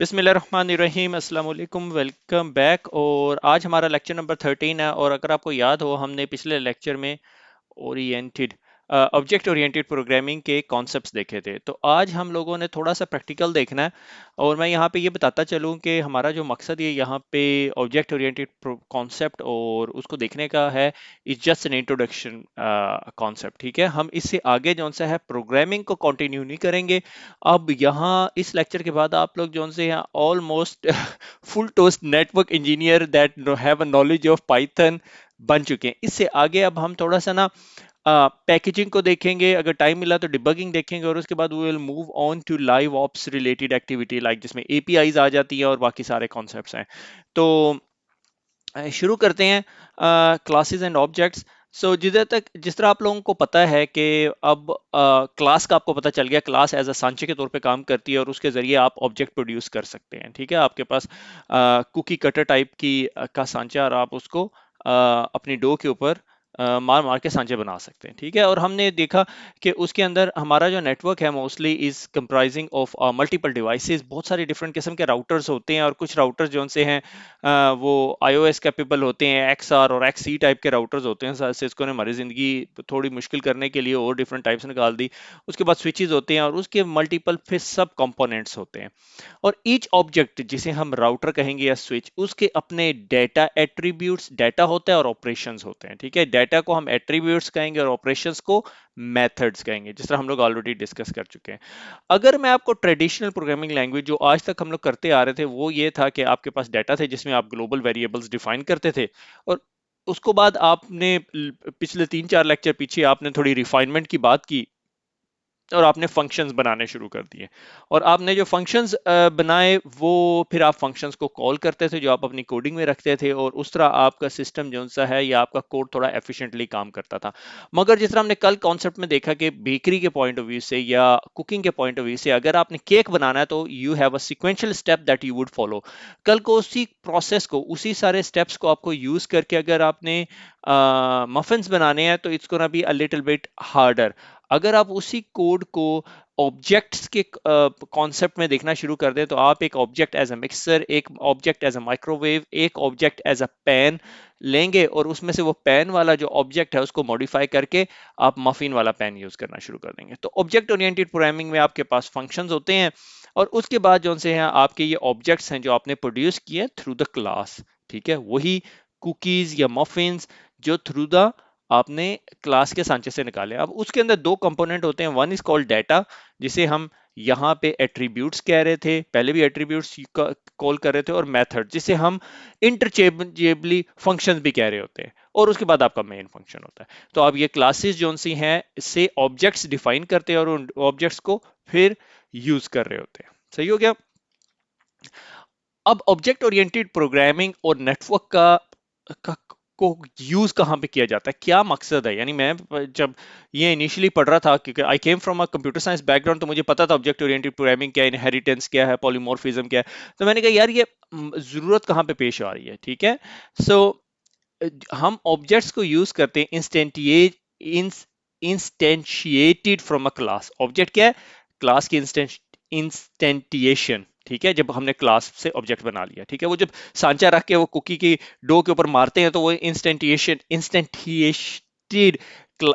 बिस्मिल्लाहिर्रहमानिर्रहीम अस्सलाम वालेकुम वेलकम बैक। और आज हमारा लेक्चर नंबर 13 है। और अगर आपको याद हो, हमने पिछले लेक्चर में ओरिएंटेड ऑब्जेक्ट ओरिएंटेड प्रोग्रामिंग के कॉन्सेप्ट्स देखे थे। तो आज हम लोगों ने थोड़ा सा प्रैक्टिकल देखना है। और मैं यहाँ पे ये बताता चलूँ कि हमारा जो मकसद है यहाँ पे ऑब्जेक्ट ओरिएंटेड कॉन्सेप्ट और उसको देखने का है, is just an introduction concept. ठीक है, हम इससे आगे जौन सा है प्रोग्रामिंग को कंटिन्यू नहीं करेंगे। अब यहाँ इस लेक्चर के बाद आप लोग जौन से यहाँ almost full toast network engineer that have a knowledge of Python बन चुके हैं। इससे आगे अब हम थोड़ा सा ना पैकेजिंग को देखेंगे, अगर टाइम मिला तो डिबगिंग देखेंगे, और उसके बाद we will move on to live ops related activity like जिसमें एपीआईज आ जाती है और बाकी सारे कॉन्सेप्ट्स हैं। तो शुरू करते हैं क्लासेस एंड ऑब्जेक्ट्स। सो जिस तरह आप लोगों को पता है कि अब क्लास का आपको पता चल गया, क्लास एज अ सांचे के तौर पे काम करती है और उसके जरिए आप ऑब्जेक्ट प्रोड्यूस कर सकते हैं। ठीक है, आपके पास कुकी कटर टाइप की का सांचा, और आप उसको अपनी डो के ऊपर मार मार के सांचे बना सकते हैं। ठीक है, और हमने देखा कि उसके अंदर हमारा जो नेटवर्क है mostly is comprising of multiple devices. बहुत सारे डिफरेंट किस्म के राउटर्स होते हैं, और कुछ राउटर्स जो से हैं वो iOS कैपेबल होते हैं, XR और XC टाइप के राउटर्स होते हैं। सिस्को ने हमारी ज़िंदगी थोड़ी मुश्किल करने के लिए और डिफरेंट टाइप्स निकाल दी। उसके बाद स्विचेस होते हैं और उसके मल्टीपल फिर सब कंपोनेंट्स होते हैं। और ईच ऑब्जेक्ट जिसे हम राउटर कहेंगे या स्विच, उसके अपने डेटा एट्रीब्यूट्स, डेटा होता है और ऑपरेशंस होते हैं। ठीक है, डेटा को हम एट्रीब्यूट्स कहेंगे और ऑपरेशंस को मेथड्स कहेंगे, जिस तरह हम लोग ऑलरेडी डिस्कस कर चुके हैं। अगर मैं आपको ट्रेडिशनल प्रोग्रामिंग लैंग्वेज जो आज तक हम लोग करते आ रहे थे, वो ये था कि आपके पास डेटा थे जिसमें आप ग्लोबल वेरिएबल्स डिफाइन करते थे, और उसको बाद आपने पिछले 3-4 लेक्चर पीछे आपने थोड़ी रिफाइनमेंट की बात की और आपने फंक्शंस बनाने शुरू कर दिए। और आपने जो फंक्शंस बनाए वो फिर आप फंक्शंस को कॉल करते थे, जो आप अपनी कोडिंग में रखते थे, और उस तरह आपका सिस्टम जो सा है या आपका कोड थोड़ा एफिशिएंटली काम करता था। मगर जिस तरह हमने कल कॉन्सेप्ट में देखा कि बेकरी के पॉइंट ऑफ व्यू से या कुकिंग के पॉइंट ऑफ व्यू से अगर आपने केक बनाना है तो you have a sequential step that you would follow. कल को उसी प्रोसेस को, उसी सारे स्टेप्स को आपको यूज करके अगर आपने मफिन्स बनाने हैं तो it's gonna be a little bit harder. अगर आप उसी कोड को ऑब्जेक्ट्स के कॉन्सेप्ट में देखना शुरू कर दें, तो आप एक ऑब्जेक्ट एज अ मिक्सर, एक ऑब्जेक्ट एज अ माइक्रोवेव, एक ऑब्जेक्ट एज अ पेन लेंगे, और उसमें से वो पेन वाला जो ऑब्जेक्ट है उसको मॉडिफाई करके आप मफिन वाला पेन यूज करना शुरू कर देंगे। तो ऑब्जेक्ट ओरिएंटेड प्रोग्रामिंग में आपके पास फंक्शंस होते हैं, और उसके बाद जो से हैं आपके ये ऑब्जेक्ट्स हैं जो आपने प्रोड्यूस किए थ्रू द क्लास। ठीक है, वही कुकीज या मफिन्स जो थ्रू द आपने क्लास के सांचे से निकाले। अब उसके अंदर दो कंपोनेंट होते हैं, वन इज कॉल्ड डेटा, जिसे हम यहाँ पे एट्रीब्यूट्स कह रहे थे, पहले भी एट्रीब्यूट्स कॉल कर रहे थे, और मेथड जिसे हम इंटरचेंजेबली फंक्शंस भी कह रहे होते हैं, और उसके बाद आपका मेन फंक्शन होता है। तो अब ये क्लासेस जो सी हैं इससे ऑब्जेक्ट्स डिफाइन करते हैं और उन ऑब्जेक्ट्स को फिर यूज कर रहे होते हैं। सही हो गया। अब ऑब्जेक्ट ओरिएंटेड प्रोग्रामिंग और नेटवर्क का को यूज कहाँ पे किया जाता है, क्या मकसद है। यानी मैं जब ये इनिशियली पढ़ रहा था, क्योंकि I came from a computer science background, तो मुझे पता था ऑब्जेक्ट ओरिएंटेड प्रोग्रामिंग क्या है, इनहेरिटेंस क्या है, पॉलीमॉर्फिज्म क्या है। तो मैंने कहा यार ये जरूरत कहाँ पे पेश आ रही है। ठीक है, सो हम ऑब्जेक्ट्स को यूज करते हैं इंस्टेंशिएटेड फ्रॉम अ क्लास। ऑब्जेक्ट क्या है, क्लास की इंस्टेंटिएशन। ठीक है, जब हमने क्लास से ऑब्जेक्ट बना लिया, ठीक है, वो जब सांचा रख के वो कुकी की डो के ऊपर मारते हैं तो वो इंस्टेंटिएटेड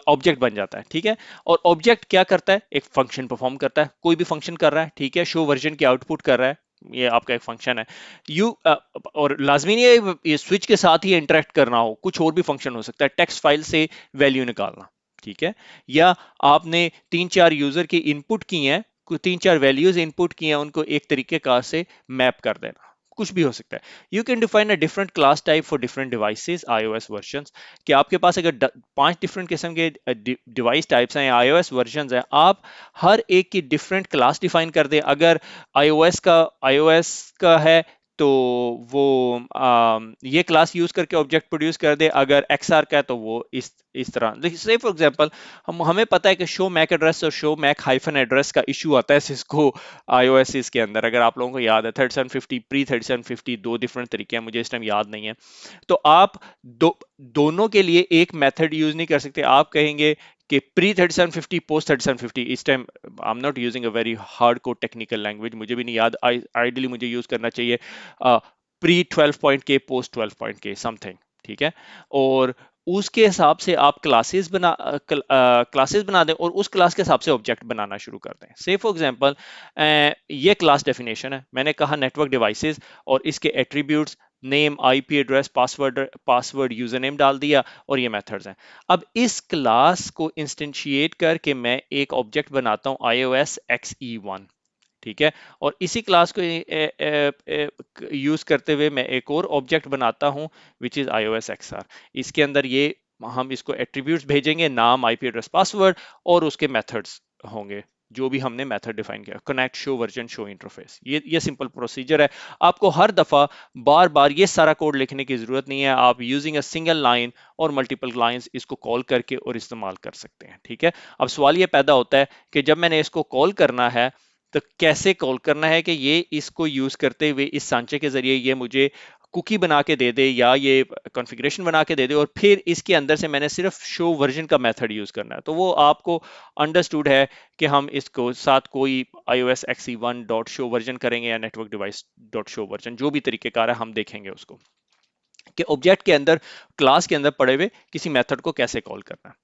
ऑब्जेक्ट बन जाता है। ठीक है, और ऑब्जेक्ट क्या करता है, एक फंक्शन परफॉर्म करता है, कोई भी फंक्शन कर रहा है। ठीक है, शो वर्जन की आउटपुट कर रहा है, ये आपका एक फंक्शन है। यू और लाजमी नहीं है ये स्विच के साथ ही इंटरेक्ट करना हो, कुछ और भी फंक्शन हो सकता है, टेक्स्ट फाइल से वैल्यू निकालना। ठीक है, या आपने 3-4 यूजर की इनपुट की हैं, 3-4 वैल्यूज इनपुट की हैं, उनको एक तरीके कार से मैप कर देना, कुछ भी हो सकता है। You can define a different class type for different devices iOS version. कि आपके पास अगर 5 डिफरेंट किस्म के डिवाइस टाइप्स हैं, iOS वर्जन हैं, आप हर एक की डिफरेंट क्लास डिफाइन कर दें। अगर iOS का है तो वो ये क्लास यूज करके ऑब्जेक्ट प्रोड्यूस कर दे, अगर XR का है तो वो इस तरह से। फॉर एग्जांपल हमें पता है कि शो मैक एड्रेस और शो मैक हाइफन एड्रेस का इशू आता है सिस्को iOS के अंदर, अगर आप लोगों को याद है 3750 प्री 3750 दो डिफरेंट तरीके हैं, मुझे इस टाइम याद नहीं है। तो आप दोनों के लिए एक मेथड यूज नहीं कर सकते। आप कहेंगे कि प्री 3750 पोस्ट 3750 इस time I am not using a very hard code technical language, मुझे भी नहीं याद, आइडियली मुझे यूज करना चाहिए प्री 12 पॉइंट के पोस्ट 12 पॉइंट के समथिंग, ठीक है। और उसके हिसाब से आप क्लासेस बना दें और उस क्लास के हिसाब से ऑब्जेक्ट बनाना शुरू कर दें। से फॉर एग्जांपल ये क्लास डेफिनेशन है, मैंने कहा नेटवर्क डिवाइसेस और इसके attributes name, IP address, password user name डाल दिया और ये मेथड्स हैं। अब इस क्लास को इंस्टेंशिएट करके मैं एक ऑब्जेक्ट बनाता हूं iOS XE1, ठीक है। और इसी क्लास को यूज करते हुए मैं एक और ऑब्जेक्ट बनाता हूं विच इज iOS XR। इसके अंदर ये हम इसको एट्रीब्यूट्स भेजेंगे, नाम, आईपी एड्रेस, पासवर्ड और उसके मेथड्स होंगे जो भी हमने मेथड डिफाइन किया, connect, show version, show interface. ये सिंपल प्रोसीजर है। आपको हर दफा बार बार ये सारा कोड लिखने की जरूरत नहीं है, आप यूजिंग अ सिंगल लाइन और मल्टीपल लाइंस इसको कॉल करके और इस्तेमाल कर सकते हैं, ठीक है। अब सवाल ये पैदा होता है कि जब मैंने इसको कॉल करना है तो कैसे कॉल करना है कि ये इसको यूज करते हुए इस सांचे के जरिए ये मुझे कुकी बना के दे दे या ये कॉन्फ़िगरेशन बना के दे दे और फिर इसके अंदर से मैंने सिर्फ शो वर्जन का मेथड यूज करना है। तो वो आपको अंडरस्टूड है कि हम इसको साथ कोई iOS XE1 dot show version करेंगे या network device dot show version, जो भी तरीकेकार है हम देखेंगे उसको कि ऑब्जेक्ट के अंदर, क्लास के अंदर पड़े हुए किसी मेथड को कैसे कॉल करना है।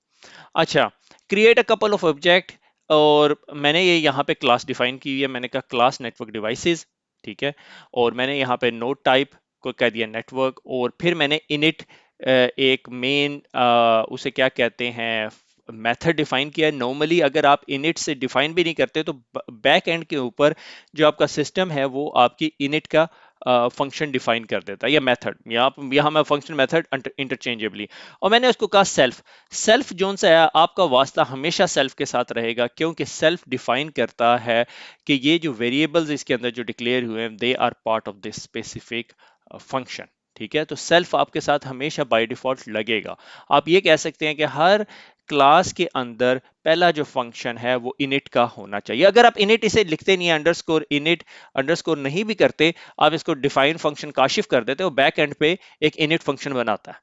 अच्छा, create a couple of object, और मैंने ये यहाँ पे क्लास डिफाइन की हुई है, मैंने कहा क्लास नेटवर्क डिवाइसेस, ठीक है। और मैंने यहाँ पे नोड टाइप को कह दिया नेटवर्क, और फिर मैंने इनिट एक मेन उसे क्या कहते हैं मेथड डिफाइन किया है। नॉर्मली अगर आप इनिट से डिफाइन भी नहीं करते तो बैक एंड के ऊपर जो आपका सिस्टम है वो आपकी इनिट का फंक्शन डिफाइन कर देता है या मेथड, यहाँ मैं फंक्शन मेथड इंटरचेंजेबली। और मैंने उसको कहा सेल्फ। सेल्फ जोन सा है, आपका वास्ता हमेशा सेल्फ के साथ रहेगा क्योंकि सेल्फ डिफाइन करता है कि ये जो वेरिएबल्स इसके अंदर जो डिक्लेयर हुए हैं they are part of this specific function, ठीक है। तो सेल्फ आपके साथ हमेशा बाय डिफॉल्ट लगेगा। आप ये कह सकते हैं कि हर क्लास के अंदर पहला जो फंक्शन है वो इनिट का होना चाहिए। अगर आप इनिट इसे लिखते नहीं है, अंडरस्कोर इनिट अंडरस्कोर नहीं भी करते, आप इसको डिफाइन फंक्शन काशिफ कर देते हो, बैक एंड पे एक इनिट फंक्शन बनाता है,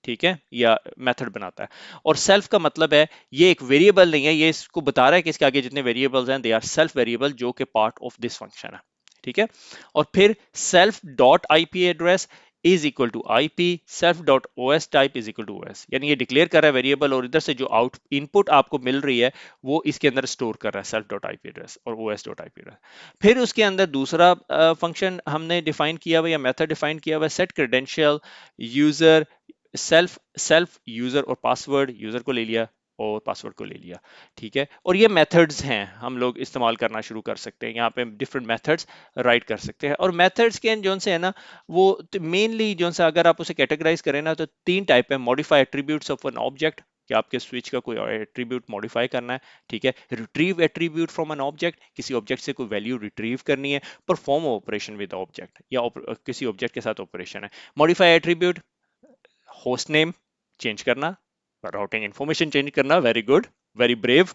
ठीक है, या मेथड बनाता है। और सेल्फ का मतलब है ये एक वेरिएबल नहीं है, ये इसको बता रहा है कि इसके आगे जितने वेरिएबल्स हैं दे आर सेल्फ वेरिएबल जो कि पार्ट ऑफ दिस फंक्शन है, ठीक है। और फिर self dot IP address is equal to IP, self dot OS type is equal to OS, यानी ये डिक्लेयर कर रहा है वेरिएबल और इधर से जो आउट इनपुट आपको मिल रही है वो इसके अंदर स्टोर कर रहा है सेल्फ डॉट आईपी एड्रेस और ओएस डॉट आईपी एड्रेस। फिर उसके अंदर दूसरा फंक्शन हमने डिफाइन किया हुआ या मेथड डिफाइन किया हुआ set credential user, self self user और पासवर्ड, यूजर को ले लिया और पासवर्ड को ले लिया, ठीक है। और ये मेथड्स हैं, हम लोग इस्तेमाल करना शुरू कर सकते हैं, यहाँ पे डिफरेंट मेथड्स राइट कर सकते हैं। और मेथड्स के जो से है ना वो मेनली जो सा अगर आप उसे कैटेगराइज करें ना तो तीन टाइप है। Modify attributes of an object, कि आपके स्विच का कोई एट्रीब्यूट मॉडिफाई करना है, ठीक है। Retrieve attribute from an object, किसी ऑब्जेक्ट से कोई वैल्यू रिट्रीव करनी है। परफॉर्म ऑपरेशन विद ऑब्जेक्ट, या किसी ऑब्जेक्ट के साथ ऑपरेशन है। Modify attribute, host name change करना, राउटिंग इंफॉर्मेशन चेंज करना, very good, very brave,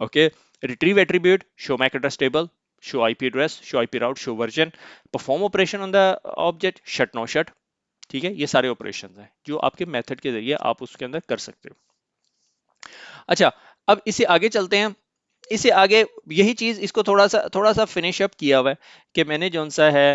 okay. Retrieve attribute, show MAC address table, show IP address, show IP route, show version. Perform operation on the object, shut no shut, ठीक है। ये सारे operation हैं जो आपके method के जरिए आप उसके अंदर कर सकते हो। अच्छा, अब इसे आगे चलते हैं। इसे आगे यही चीज इसको थोड़ा सा फिनिश अप किया हुआ है कि मैंने जो सा है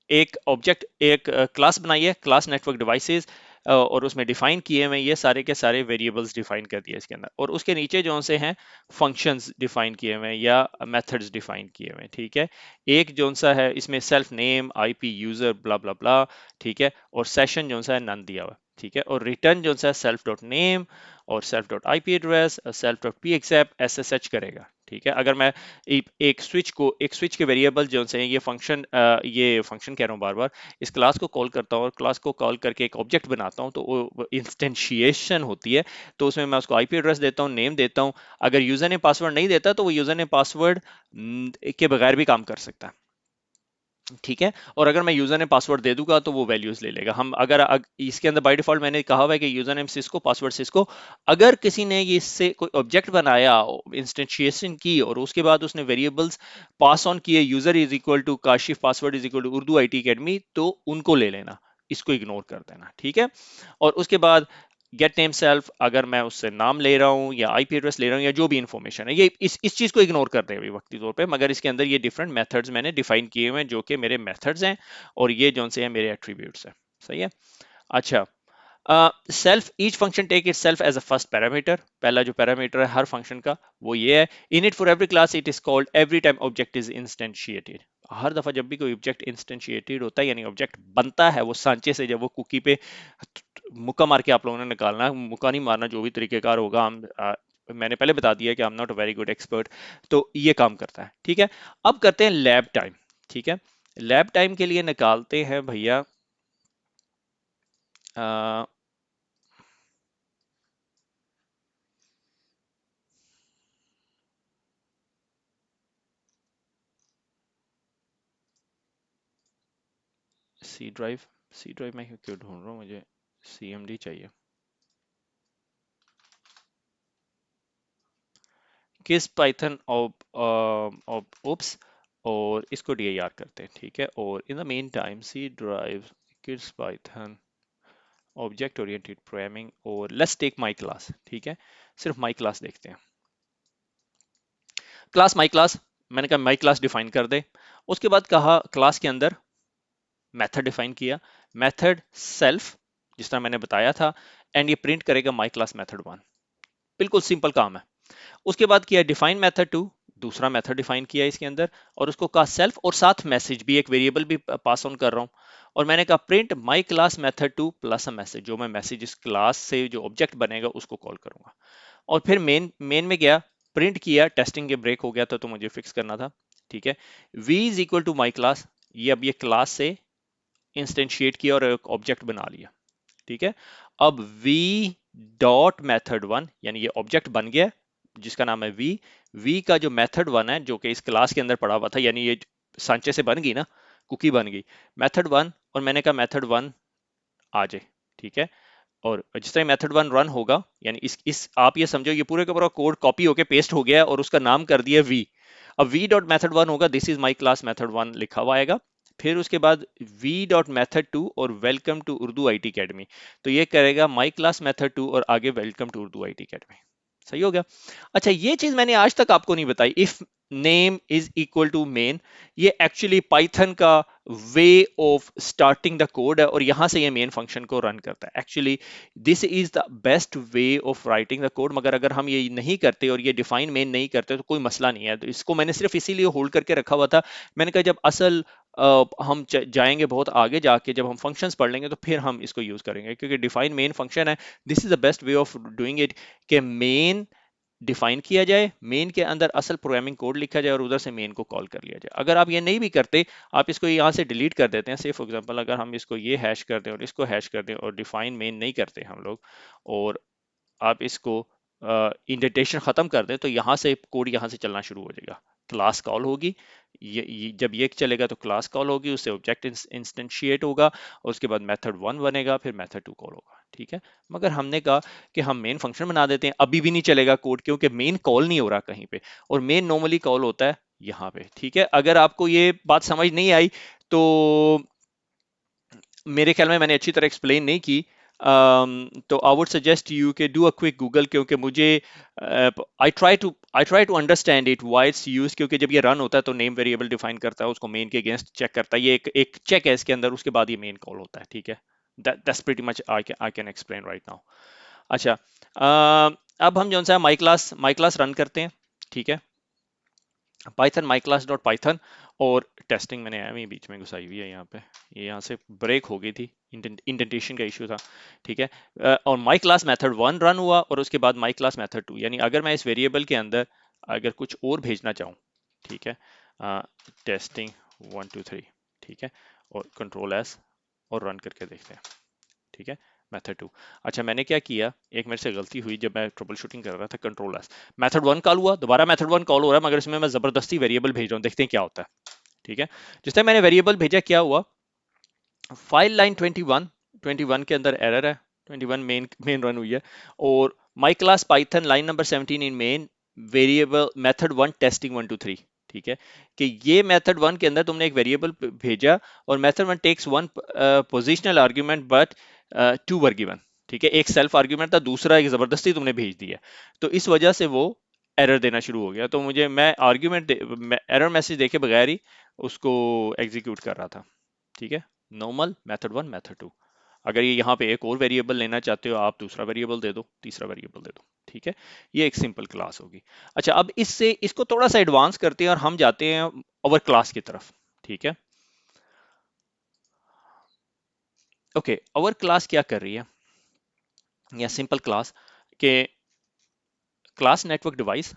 एक ऑब्जेक्ट, एक क्लास बनाई है, क्लास नेटवर्क डिवाइसेस, और उसमें डिफाइन किए हुए ये सारे के सारे वेरिएबल्स डिफाइन कर दिए इसके अंदर, और उसके नीचे जो से हैं फंक्शंस डिफाइन किए हुए हैं या मेथड्स डिफाइन किए हुए हैं, ठीक है। एक जो सा है इसमें सेल्फ नेम, आईपी, यूजर, ब्ला ब्ला ब्ला, ठीक है। और सेशन जो सा है नन दिया हुआ, ठीक है। और रिटर्न जो सा है सेल्फ डॉट नेम और self dot I P address, self dot P accept SSH करेगा, ठीक है। अगर मैं एक स्विच के वेरिएबल जो से ये फंक्शन कह रहा हूँ बार बार, इस क्लास को कॉल करता हूँ और क्लास को कॉल करके एक ऑब्जेक्ट बनाता हूँ तो वो इंस्टेंशिएशन होती है। तो उसमें मैं उसको आईपी एड्रेस देता हूँ, नेम देता हूँ। अगर यूजर ने पासवर्ड नहीं देता तो वो यूजर ने पासवर्ड के बगैर भी काम कर सकता है, ठीक है। और अगर मैं यूजर ने पासवर्ड दे दूंगा तो वो वैल्यूज ले लेगा। हम इसके अंदर बाय डिफॉल्ट मैंने कहा हुआ है कि user name Cisco, password Cisco. अगर किसी ने ये इससे कोई ऑब्जेक्ट बनाया, इंस्टेंशिएशन की और उसके बाद उसने वेरिएबल्स पास ऑन किए, user is equal to Kashif, password is equal to Urdu IT academy, तो उनको ले लेना, इसको इग्नोर कर देना, ठीक है। और उसके बाद गेट नेम सेल्फ, अगर मैं उससे नाम ले रहा हूँ या आईपी एड्रेस ले रहा हूँ या जो भी इंफॉर्मेशन है, ये इस चीज को इग्नोर कर रहे हैं अभी वक्ती तौर पे, मगर इसके अंदर ये डिफरेंट मेथड्स मैंने डिफाइन किए हुए हैं जो कि मेरे मेथड्स हैं और ये जो से हैं मेरे एट्रीब्यूट्स हैं। सही है। अच्छा, self each function take it self as a first parameter, पहला जो पैरामीटर है हर फंक्शन का वो ये है। Init for every class it is called every time object is instantiated, हर दफा जब भी कोई ऑब्जेक्ट इंस्टेंशिएटेड होता है यानी ऑब्जेक्ट बनता है वो सांचे से, जब वो कुकी पे मुक्का मार के आप लोगों ने निकालना है, मुक्का नहीं मारना, जो भी तरीकेकार होगा, हम मैंने पहले बता दिया कि आई am not a very good expert, तो ये काम करता है। ठीक है, अब करते हैं लैब टाइम। ठीक है, लैब टाइम के लिए निकालते हैं भैया सी ड्राइव। सी ड्राइव मैं क्यों ढूंढ रहा हूँ, मुझे CMD चाहिए। किस पाइथन ओप्स, और इसको DIR करते हैं। ठीक है, और in the mean time C drive kids Python object oriented programming, और लेट्स टेक माई क्लास। ठीक है, सिर्फ माई क्लास देखते हैं। क्लास माई क्लास, मैंने कहा माई क्लास डिफाइन कर दे। उसके बाद कहा क्लास के अंदर मेथड डिफाइन किया, मेथड सेल्फ जिस तरह मैंने बताया था, एंड ये प्रिंट करेगा माई क्लास मेथड 1। बिल्कुल सिंपल काम है। उसके बाद किया डिफाइन मेथड 2, दूसरा मेथड डिफाइन किया इसके अंदर, और उसको कहा सेल्फ, और साथ मैसेज भी, एक वेरिएबल भी पास ऑन कर रहा हूं, और मैंने कहा print my class method 2 plus a message, जो मैं मैसेज इस क्लास से जो ऑब्जेक्ट बनेगा उसको कॉल करूंगा। और फिर मेन में गया, प्रिंट किया, टेस्टिंग के ब्रेक हो गया था तो मुझे फिक्स करना था। ठीक है, v is equal to my class, ये अब ये क्लास से इंस्टेंशिएट किया और एक ऑब्जेक्ट बना लिया। ठीक है, अब v डॉट मेथड 1, यानी ये ऑब्जेक्ट बन गया जिसका नाम है v का जो मेथड 1 है जो कि इस क्लास के अंदर पड़ा हुआ था, यानी ये सांचे से बन गई ना, कुकी बन गई मेथड 1, और मैंने कहा मेथड 1 आ जाए। ठीक है, और जिस तरह मेथड 1 रन होगा, यानी इस आप ये समझो ये पूरे का पूरा कोड कॉपी होके पेस्ट हो गया और उसका नाम कर दिया v। अब v डॉट मेथड 1 होगा, this is my class method 1 लिखा हुआ आएगा। फिर उसके बाद v डॉट मेथड 2 और welcome to Urdu IT academy, तो ये करेगा माई क्लास मेथड 2 और आगे welcome to Urdu IT academy. सही हो गया। अच्छा, ये चीज मैंने आज तक आपको नहीं बताई, if name is equal to main, ये एक्चुअली पाइथन का way of starting the code है, और यहां से ये मेन फंक्शन को रन करता है। Actually this is the best way of writing the code, मगर अगर हम ये नहीं करते और ये डिफाइन मेन नहीं करते तो कोई मसला नहीं है। तो इसको मैंने सिर्फ इसीलिए होल्ड करके रखा हुआ था, मैंने कहा जब असल हम जाएंगे बहुत आगे जाके, जब हम फंक्शंस पढ़ लेंगे तो फिर हम इसको यूज करेंगे, क्योंकि डिफाइन मेन फंक्शन है। This is the best way of doing it, कि मेन डिफाइन किया जाए, मेन के अंदर असल प्रोग्रामिंग कोड लिखा जाए और उधर से मेन को कॉल कर लिया जाए। अगर आप ये नहीं भी करते, आप इसको यहाँ से डिलीट कर देते हैं, से फॉर एग्जांपल अगर हम इसको ये हैश कर दें और इसको हैश कर दें और डिफाइन मेन नहीं करते हम लोग, और आप इसको इंडेंटेशन खत्म कर दें, तो यहाँ से कोड यहाँ से चलना शुरू हो जाएगा। क्लास कॉल होगी, जब ये चलेगा तो क्लास कॉल होगी, उससे ऑब्जेक्ट इंस्टेंशिएट होगा, और उसके बाद मेथड 1 बनेगा, फिर मेथड 2 कॉल होगा। ठीक है, मगर हमने कहा कि हम मेन फंक्शन बना देते हैं, अभी भी नहीं चलेगा कोड, क्योंकि मेन कॉल नहीं हो रहा कहीं पे, और मेन नॉर्मली कॉल होता है यहाँ पे। ठीक है, अगर आपको ये बात समझ नहीं आई तो मेरे ख्याल में मैंने अच्छी तरह एक्सप्लेन नहीं की, तो आई वुड सजेस्ट यू के डू अ क्विक गूगल, क्योंकि मुझे I try to understand it why it's use, क्योंकि जब ये रन होता है तो नेम वेरिएबल डिफाइन करता है, उसको मेन के अगेंस्ट चेक करता है, ये एक चेक है इसके अंदर, उसके बाद ये मेन कॉल होता है। ठीक है, that's pretty much I can explain right now. अच्छा, अब हम जो सा माई क्लास रन करते हैं। ठीक है, Python my class dot Python, और टेस्टिंग मैंने एम ही बीच में घुसाई हुई है यहाँ पे, ये यहाँ से ब्रेक हो गई थी, इंडेंटेशन का इशू था। ठीक है, और माई क्लास मेथड 1 रन हुआ, और उसके बाद माई क्लास मेथड 2, यानी अगर मैं इस वेरिएबल के अंदर अगर कुछ और भेजना चाहूँ, ठीक है, टेस्टिंग 1 2 3, ठीक है, और कंट्रोल एस, और रन करके देखते हैं। ठीक है, मेथड 2। अच्छा, मैंने क्या किया, एक मेरे से गलती हुई जब मैं ट्रबल शूटिंग कर रहा था, कंट्रोल एस, मेथड 1 कॉल हुआ, दोबारा मेथड 1 कॉल हो रहा है, मगर इसमें मैं जबरदस्ती वेरिएबल भेज रहा हूँ, देखते हैं क्या होता है। ठीक है, जिस टाइम मैंने वेरिएबल भेजा क्या हुआ, फाइल लाइन 21 के अंदर एरर है, 21 मेन रन हुई है, और my class Python line number 17 in main variable method 1 testing 1 2 3। ठीक है, कि ये मेथड 1 के अंदर तुमने एक वेरिएबल भेजा, और method 1 takes 1 positional argument but 2 were given. ठीक है, एक सेल्फ आर्ग्यूमेंट था, दूसरा एक जबरदस्ती तुमने भेज दिया, तो इस वजह से वो एरर देना शुरू हो गया। तो मुझे मैं आर्ग्यूमेंट एरर मैसेज देखे बगैर ही उसको एग्जीक्यूट कर रहा था। ठीक है, normal method one method two. अगर ये यहाँ पे एक और वेरिएबल लेना चाहते हो आप दूसरा वेरिएबल दे दो, तीसरा वेरिएबल दे दो। ठीक है, ये एक सिंपल क्लास होगी। अच्छा, अब इससे इसको थोड़ा सा एडवांस करते हैं और हम जाते हैं ओवर क्लास की तरफ। ठीक है, ओके, ओवर क्लास क्या कर रही है, या सिंपल क्लास के class network device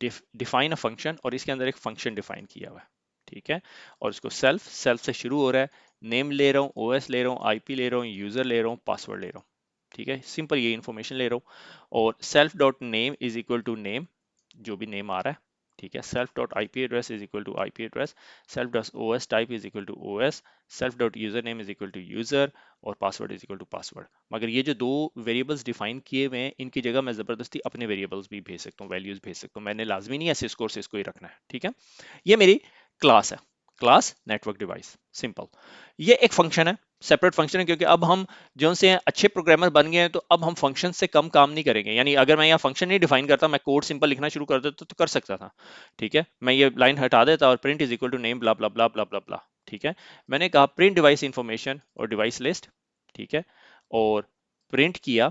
define a function, और इसके अंदर एक फंक्शन डिफाइन किया हुआ है। ठीक है, और इसको सेल्फ सेल्फ से शुरू हो रहा है, नेम ले रहा हूँ, ओएस ले रहा हूँ, आईपी ले रहा हूँ, यूजर ले रहा हूँ, पासवर्ड ले रहा हूँ। ठीक है, सिंपल ये इन्फॉर्मेशन ले रहा हूँ, और self dot name is equal to name, जो भी नेम आ रहा है। ठीक है, self dot IP address is equal to IP address, self dot OS type is equal to OS, self dot user name is equal to user, और password is equal to password. मगर ये जो दो वेरिएबल्स डिफाइन किए हुए हैं, इनकी जगह मैं जबरदस्ती अपने वेरिएबल्स भी भेज सकता हूँ, वैल्यूज भेज सकता हूँ, मैंने लाजमी नहीं है सिस्को से इसको ही रखना है। ठीक है, ये मेरी क्लास है, क्लास नेटवर्क डिवाइस, सिंपल। ये एक फंक्शन है, सेपरेट फंक्शन है, क्योंकि अब हम जो से अच्छे प्रोग्रामर बन गए हैं, तो अब हम फंक्शन से कम काम नहीं करेंगे। यानी अगर मैं यहाँ फंक्शन नहीं डिफाइन करता, मैं कोड सिंपल लिखना शुरू कर देता तो कर सकता था। ठीक है, मैं ये लाइन हटा देता और print is equal to name blah blah blah blah blah blah. ठीक है, मैंने कहा प्रिंट डिवाइस इंफॉर्मेशन और डिवाइस लिस्ट। ठीक है, और प्रिंट किया,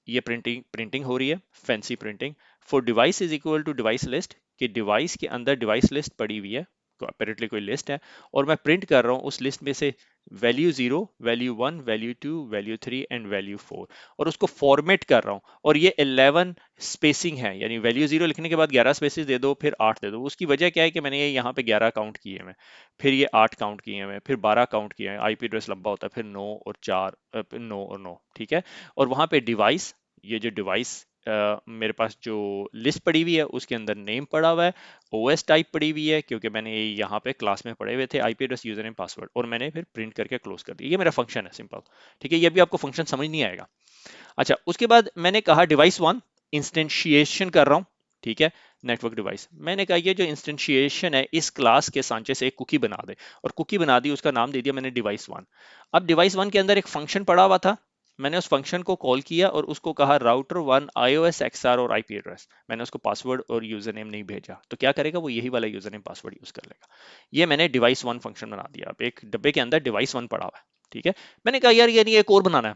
ये प्रिंटिंग प्रिंटिंग हो रही है, fancy printing for device is equal to device list, कि डिवाइस के अंदर डिवाइस लिस्ट पड़ी हुई है, अपेरेंटली कोई लिस्ट है, और मैं प्रिंट कर रहा हूँ उस लिस्ट में से value 0, value 1, value 2, value 3 and value 4, और उसको फॉर्मेट कर रहा हूँ। और ये 11 स्पेसिंग है, यानी वैल्यू 0 लिखने के बाद 11 स्पेसिस दे दो, फिर 8 दे दो। उसकी वजह क्या है कि मैंने ये यहाँ पे 11 काउंट किए हैं, फिर ये 8 काउंट किए हैं, फिर 12 काउंट किए हैं, आईपी एड्रेस लंबा होता है, फिर 9 और 4, 9 और 9। ठीक है, और वहां पे डिवाइस, ये जो डिवाइस मेरे पास जो लिस्ट पड़ी हुई है उसके अंदर नेम पड़ा हुआ है, ओएस टाइप पड़ी हुई है, क्योंकि मैंने ये यहाँ पे क्लास में पढ़े हुए थे, IP address, user name, password, और मैंने फिर प्रिंट करके क्लोज कर दिया। ये मेरा फंक्शन है, सिंपल। ठीक है, ये भी आपको फंक्शन समझ नहीं आएगा। अच्छा, उसके बाद मैंने कहा डिवाइस वन इंस्टेंशिएशन कर रहा हूँ। ठीक है, नेटवर्क डिवाइस, मैंने कहा ये जो इंस्टेंशिएशन है इस क्लास के सांचे से एक कुकी बना दे, और कुकी बना दी, उसका नाम दे दिया मैंने डिवाइस वन। अब डिवाइस वन के अंदर एक फंक्शन पड़ा हुआ था, मैंने उस फंक्शन को कॉल किया और उसको कहा राउटर वन iOS XR और आईपी एड्रेस। मैंने उसको पासवर्ड और यूजर नेम नहीं भेजा, तो क्या करेगा वो, यही वाला यूजर नेम पासवर्ड यूज कर लेगा। ये मैंने डिवाइस वन फंक्शन बना दिया। अब एक डब्बे के अंदर डिवाइस वन पड़ा हुआ है। ठीक है, मैंने कहा यार ये नहीं, एक और बनाना है।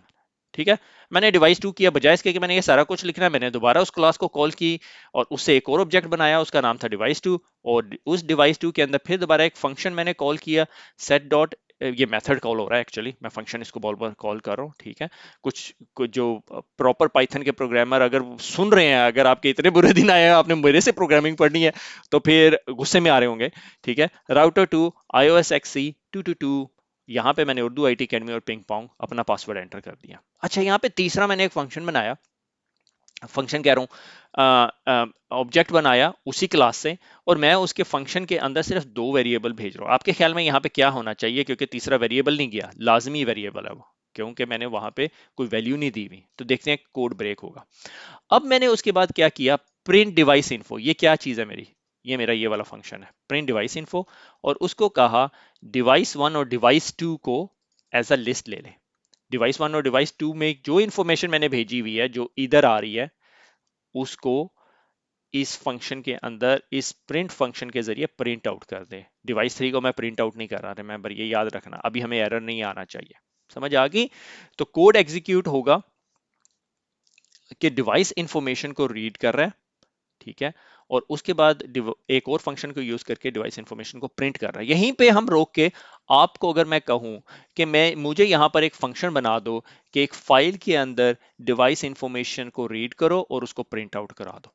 ठीक है, मैंने डिवाइस टू किया, बजाय इसके कि मैंने ये सारा कुछ लिखना है, मैंने दोबारा उस क्लास को कॉल की और उससे एक और ऑब्जेक्ट बनाया, उसका नाम था डिवाइस टू, और उस डिवाइस टू के अंदर फिर दोबारा एक फंक्शन मैंने कॉल किया, सेट डॉट, ये मेथड कॉल हो रहा है एक्चुअली, मैं फंक्शन इसको बॉल बॉल कॉल कर रहा हूँ। ठीक है, कुछ जो प्रॉपर पाइथन के प्रोग्रामर अगर सुन रहे हैं, अगर आपके इतने बुरे दिन आए हैं, आपने मेरे से प्रोग्रामिंग पढ़नी है, तो फिर गुस्से में आ रहे होंगे। ठीक है, राउटर टू iOS XC 222, यहाँ पे मैंने उर्दू IT अकेडमी और पिंग पोंग अपना पासवर्ड एंटर कर दिया। अच्छा, यहाँ पे तीसरा मैंने एक फंक्शन बनाया, फंक्शन कह रहा हूँ, ऑब्जेक्ट बनाया उसी क्लास से, और मैं उसके फंक्शन के अंदर सिर्फ 2 वेरिएबल भेज रहा हूँ। आपके ख्याल में यहाँ पे क्या होना चाहिए, क्योंकि तीसरा वेरिएबल नहीं गया, लाजमी वेरिएबल है वो, क्योंकि मैंने वहां पे कोई वैल्यू नहीं दी हुई। तो देखते हैं कोड ब्रेक होगा। अब मैंने उसके बाद क्या किया, प्रिंट डिवाइस इन्फो, ये क्या चीज है मेरी, ये मेरा ये वाला फंक्शन है प्रिंट डिवाइस इन्फो, और उसको कहा डिवाइस वन और डिवाइस टू को एज अ लिस्ट ले ले। डिवाइस वन और डिवाइस टू में जो इंफॉर्मेशन मैंने भेजी हुई है, जो इधर आ रही है, उसको इस फंक्शन के अंदर इस प्रिंट फंक्शन के जरिए प्रिंट आउट कर दे। डिवाइस थ्री को मैं प्रिंट आउट नहीं कर रहा, रिमेंबर, ये याद रखना, अभी हमें एरर नहीं आना चाहिए। समझ आ गई? तो कोड एग्जीक्यूट होगा कि डिवाइस इंफॉर्मेशन को रीड कर रहा है। ठीक है, और उसके बाद एक और फंक्शन को यूज करके डिवाइस इंफॉर्मेशन को प्रिंट कर रहा है। यहीं पे हम रोक के आपको अगर मैं कहूं कि मुझे यहां पर एक फंक्शन बना दो कि एक फाइल के अंदर डिवाइस इंफॉर्मेशन को रीड करो और उसको प्रिंट आउट करा दो।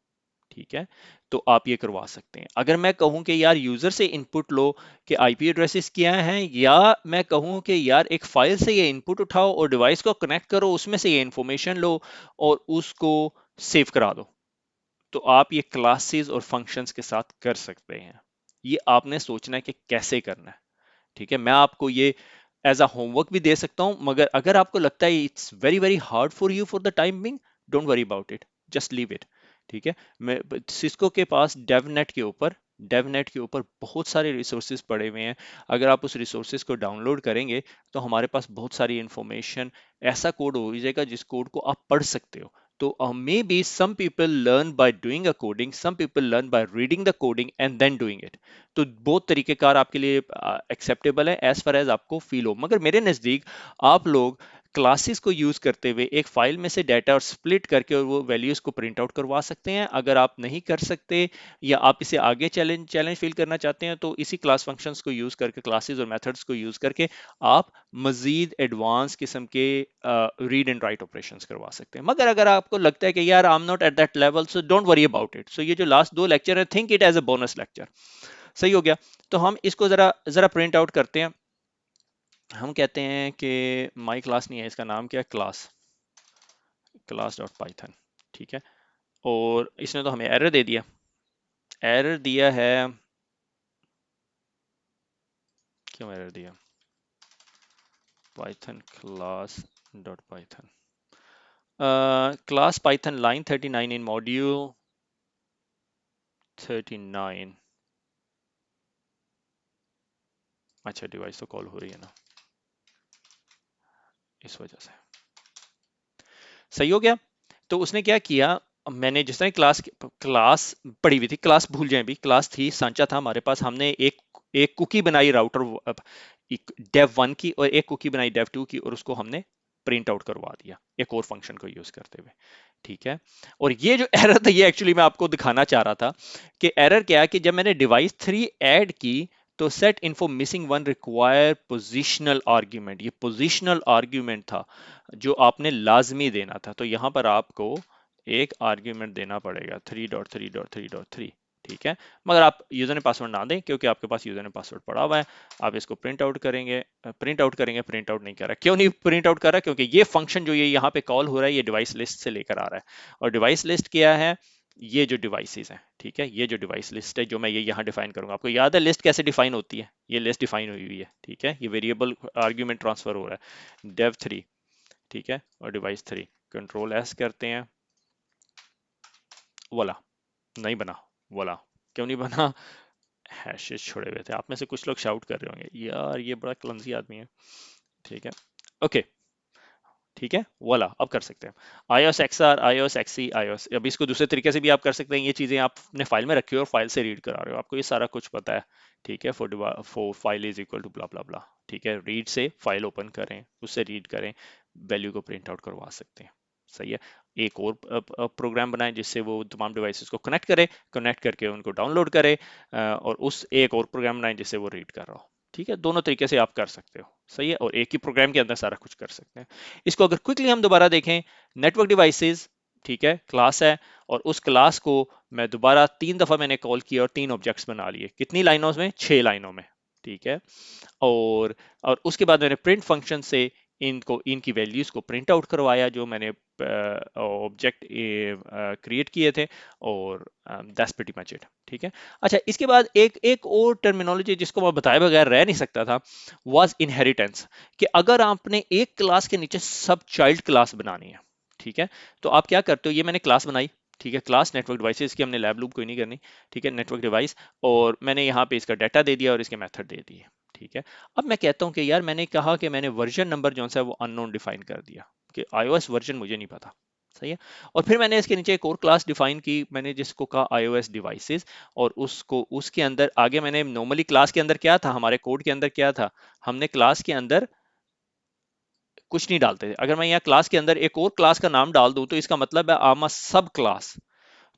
ठीक है, तो आप ये करवा सकते हैं। अगर मैं कहूं कि यार यूजर से इनपुट लो कि आईपी एड्रेसेस क्या हैं, या मैं कहूं कि यार एक फाइल से ये इनपुट उठाओ और डिवाइस को कनेक्ट करो, उसमें से ये इंफॉर्मेशन लो और उसको सेव करा दो, तो आप ये क्लासेस और फंक्शंस के साथ कर सकते हैं। ये आपने सोचना है कि कैसे करना है। ठीक है, मैं आपको ये एज अ होमवर्क भी दे सकता हूं, मगर अगर आपको लगता है it's very very hard for you for the time being, don't worry about it, just leave it. ठीक है, मैं सिस्को के पास डेवनेट के ऊपर डेवनेट के ऊपर बहुत सारे रिसोर्सेज पड़े हुए हैं। अगर आप उस रिसोर्सेज को डाउनलोड करेंगे तो हमारे पास बहुत सारी इंफॉर्मेशन, ऐसा कोड हो जाएगा जिस कोड को आप पढ़ सकते हो। तो may be some people learn by doing a coding, some people learn by reading the coding and then doing it. तो बहुत तरीकेकार आपके लिए एक्सेप्टेबल है एज फार एज आपको फील हो। मगर मेरे नज़दीक आप लोग क्लासेस को यूज करते हुए एक फाइल में से डाटा और स्प्लिट करके और वो वैल्यूज को प्रिंट आउट करवा सकते हैं। अगर आप नहीं कर सकते या आप इसे आगे चैलेंज चैलेंज फील करना चाहते हैं तो इसी क्लास फंक्शंस को यूज करके, क्लासेस और मेथड्स को यूज करके आप मजीद एडवांस किस्म के रीड एंड राइट ऑपरेशंस करवा सकते हैं। मगर अगर आपको लगता है कि यार I am not at that level, so don't worry about it. So ये जो लास्ट दो लेक्चर है, think it as a bonus lecture. सही हो गया। तो हम इसको जरा जरा प्रिंट आउट करते हैं। हम कहते हैं कि माई क्लास नहीं है, इसका नाम क्या है, क्लास, क्लास डॉट पाइथन। ठीक है, और इसने तो हमें एरर दे दिया, एरर दिया है, क्यों एरर दिया, Python class dot Python, class Python line 39 इन मॉड्यूल 39। अच्छा, डिवाइस तो कॉल हो रही है ना, इस वजह से। सही हो गया। तो उसने क्या किया, मैंने जिस तरह क्लास क्लास पढ़ी हुई थी, क्लास भूल जाए भी, क्लास थी, सांचा था हमारे पास, हमने एक एक कुकी बनाई राउटर एक डेव 1 की और एक कुकी बनाई डेव 2 की, और उसको हमने प्रिंट आउट करवा दिया एक और फंक्शन को यूज करते हुए। ठीक है, और ये जो एरर था ये एक्चुअली मैं आपको दिखाना चाह रहा था कि एरर क्या है कि जब मैंने डिवाइस 3 ऐड की तो set info missing one require positional argument, ये पोजिशनल आर्ग्यूमेंट था जो आपने लाजमी देना था। तो यहां पर आपको एक आर्ग्यूमेंट देना पड़ेगा 3.3.3.3। ठीक है, मगर आप यूजर ने पासवर्ड ना दें क्योंकि आपके पास यूजर ने पासवर्ड पड़ा हुआ है। आप इसको प्रिंट आउट करेंगे, प्रिंट आउट करेंगे, प्रिंट आउट नहीं कर रहा। क्यों नहीं प्रिंट आउट कर रहा? क्योंकि ये फंक्शन जो ये यहाँ पे कॉल हो रहा है ये डिवाइस लिस्ट से लेकर आ रहा है। और डिवाइस लिस्ट क्या है, ये जो डिवाइसेस हैं, ठीक है, ये जो डिवाइस लिस्ट है जो मैं ये यहाँ डिफाइन करूंगा। आपको याद है लिस्ट कैसे डिफाइन होती है? ये लिस्ट डिफाइन हुई हुई है। ठीक है, ये वेरिएबल आर्ग्यूमेंट ट्रांसफर हो रहा है डेव 3। ठीक है, और डिवाइस 3 कंट्रोल एस करते हैं, वाला नहीं बना, वाला क्यों नहीं बना, हैशेस छोड़े हुए थे। आप में से कुछ लोग शाउट कर रहे होंगे यार ये बड़ा क्लमजी आदमी है। ठीक है, ओके, ठीक है, वाला अब कर सकते हैं iOS XR, iOS XE, iOS। अब इसको दूसरे तरीके से भी आप कर सकते हैं। ये चीजें आपने फाइल में रखी हो और फाइल से रीड करा रहे हो, आपको ये सारा कुछ पता है। ठीक है, for file is equal to blah blah blah. ठीक है, रीड से फाइल ओपन करें, उससे रीड करें, वैल्यू को प्रिंट आउट करवा सकते हैं। सही है, एक और प्रोग्राम बनाएं जिससे वो तमाम डिवाइसेस को कनेक्ट करे, कनेक्ट करके उनको डाउनलोड करे, और उस एक और प्रोग्राम बनाएं जिससे वो रीड कर रहा हो। ठीक है, दोनों तरीके से आप कर सकते हो। सही है, और एक ही प्रोग्राम के अंदर सारा कुछ कर सकते हैं। इसको अगर क्विकली हम दोबारा देखें, नेटवर्क डिवाइसेस, ठीक है, क्लास है, और उस क्लास को मैं दोबारा 3 दफा मैंने कॉल किया और 3 ऑब्जेक्ट्स बना लिए। कितनी लाइनों में? 6 लाइनों में। ठीक है, और उसके बाद मैंने प्रिंट फंक्शन से इनको, इनकी वैल्यूज को प्रिंट आउट करवाया जो मैंने ऑब्जेक्ट क्रिएट किए थे, और दैट्स प्रीटी मच इट। ठीक है, अच्छा, इसके बाद एक एक और टर्मिनोलॉजी जिसको मैं बताए बगैर रह नहीं सकता था, वाज इनहेरिटेंस। कि अगर आपने एक क्लास के नीचे सब चाइल्ड क्लास बनानी है, ठीक है, तो आप क्या करते हो, ये मैंने क्लास बनाई, ठीक है, क्लास नेटवर्क डिवाइसेस की, हमने लैब लूप कोई नहीं करनी। ठीक है, नेटवर्क डिवाइस, और मैंने यहाँ पे इसका डाटा दे दिया और इसके मेथड दे दिए। ठीक है, अब मैं कहता हूँ कि यार मैंने कहा कि मैंने वर्जन नंबर जो है वो अननोन डिफाइन कर दिया कि iOS वर्जन मुझे नहीं पता। सही है, और फिर मैंने इसके नीचे एक और क्लास डिफाइन की, मैंने जिसको कहा iOS डिवाइसेस, और उसको उसके अंदर आगे मैंने नॉर्मली क्लास के अंदर क्या था, हमारे कोड के अंदर क्या था, हमने क्लास के अंदर कुछ नहीं डालते थे। अगर मैं यहाँ क्लास के अंदर एक और क्लास का नाम डाल दूं तो इसका मतलब है आम सब क्लास।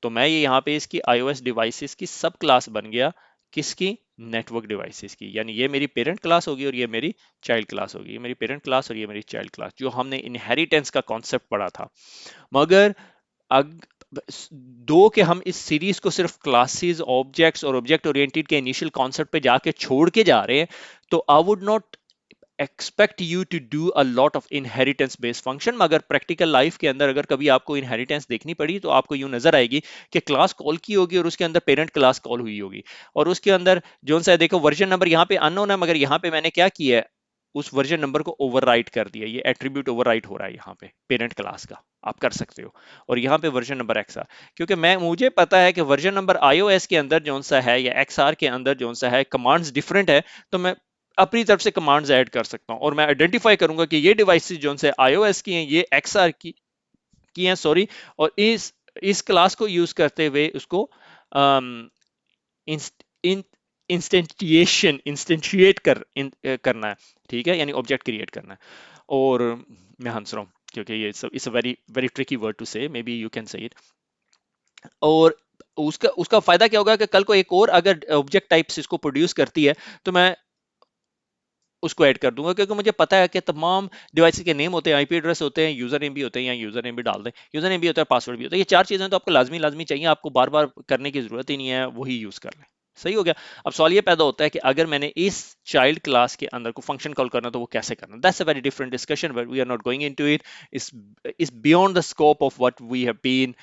तो मैं ये यहाँ पे इसकी iOS डिवाइसेस की सब क्लास बन गया, किसकी? नेटवर्क डिवाइसेस की। यानी ये मेरी पेरेंट क्लास होगी और ये मेरी चाइल्ड क्लास होगी, ये मेरी पेरेंट क्लास और ये मेरी चाइल्ड क्लास, जो हमने इनहेरिटेंस का कॉन्सेप्ट पढ़ा था। मगर अग दो के हम इस सीरीज को सिर्फ क्लासेस, ऑब्जेक्ट्स और ऑब्जेक्ट ओरिएंटेड के इनिशियल कॉन्सेप्ट पे जाके छोड़ के जा रहे हैं, तो I would not expect you to do a lot of inheritance based function। मगर प्रैक्टिकल लाइफ के अंदर अगर कभी आपको इनहेरिटेंस देखनी पड़ी तो आपको यूं नजर आएगी कि क्लास कॉल की होगी और उसके अंदर पेरेंट क्लास कॉल हुई होगी, और उसके अंदर जो सा देखो वर्जन नंबर यहाँ पे अननोन है, मगर यहाँ पे मैंने क्या किया है, उस वर्जन नंबर को ओवरराइट कर दिया। ये एट्रीब्यूट ओवरराइट हो रहा है यहाँ पे पेरेंट क्लास का। आप कर सकते हो। और यहाँ पे वर्जन नंबर XR, क्योंकि मुझे पता है कि वर्जन नंबर iOS के अंदर जो सा है या XR के अंदर जो सा है कमांड्स डिफरेंट है, तो मैं अपनी तरफ से कमांड्स ऐड कर सकता हूँ और मैं आइडेंटिफाई करूंगा कि ये डिवाइसेस जो से iOS की हैं, ये XR की हैं, सॉरी। और इस क्लास को यूज करते हुए उसको इंस्टेंशिएट करना है, ठीक है, यानी ऑब्जेक्ट क्रिएट करना है। और मैं हंस रहा हूँ क्योंकि ये it's a very very tricky word to say, maybe you can say it. और उसका उसका फायदा क्या होगा कि कल को एक और अगर ऑब्जेक्ट टाइप्स इसको प्रोड्यूस करती है तो मैं उसको ऐड कर दूंगा, क्योंकि मुझे पता है कि तमाम डिवाइस के नेम होते हैं, आईपी एड्रेस होते हैं, यूजर नेम भी होते हैं, या यूजर नेम भी डाल दें, यूजर नेम भी होता है, पासवर्ड भी होता है। ये चार चीजें तो आपको लाजमी लाजमी चाहिए, आपको बार बार करने की जरूरत ही नहीं है, वही यूज कर लें। सही हो गया। अब सवाल ये पैदा होता है कि अगर मैंने इस चाइल्ड क्लास के अंदर को फंक्शन कॉल करना तो वो कैसे करना। That's a very different discussion, but we are not going into it. Is beyond the scope of what we have been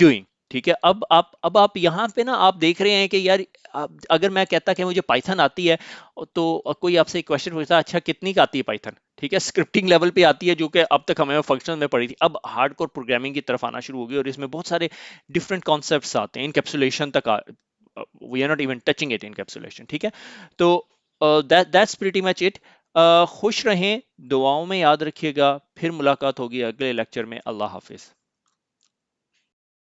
doing. ठीक है, अब आप यहाँ पे ना आप देख रहे हैं कि यार, अगर मैं कहता कि मुझे पाइथन आती है, तो कोई आपसे एक क्वेश्चन पूछता, अच्छा कितनी का आती है पाइथन? ठीक है, स्क्रिप्टिंग लेवल पे आती है, जो कि अब तक हमें फंक्शन में पड़ी थी, अब हार्डकोर प्रोग्रामिंग की तरफ आना शुरू हो गई और इसमें बहुत सारे डिफरेंट कॉन्सेप्ट्स आते हैं, इनकैप्सुलेशन तक we are not even touching it, encapsulation. ठीक है, तो दैट्स प्रीटी मच इट। खुश रहें, दुआओं में याद रखिएगा, फिर मुलाकात होगी अगले लेक्चर में। अल्लाह हाफिज।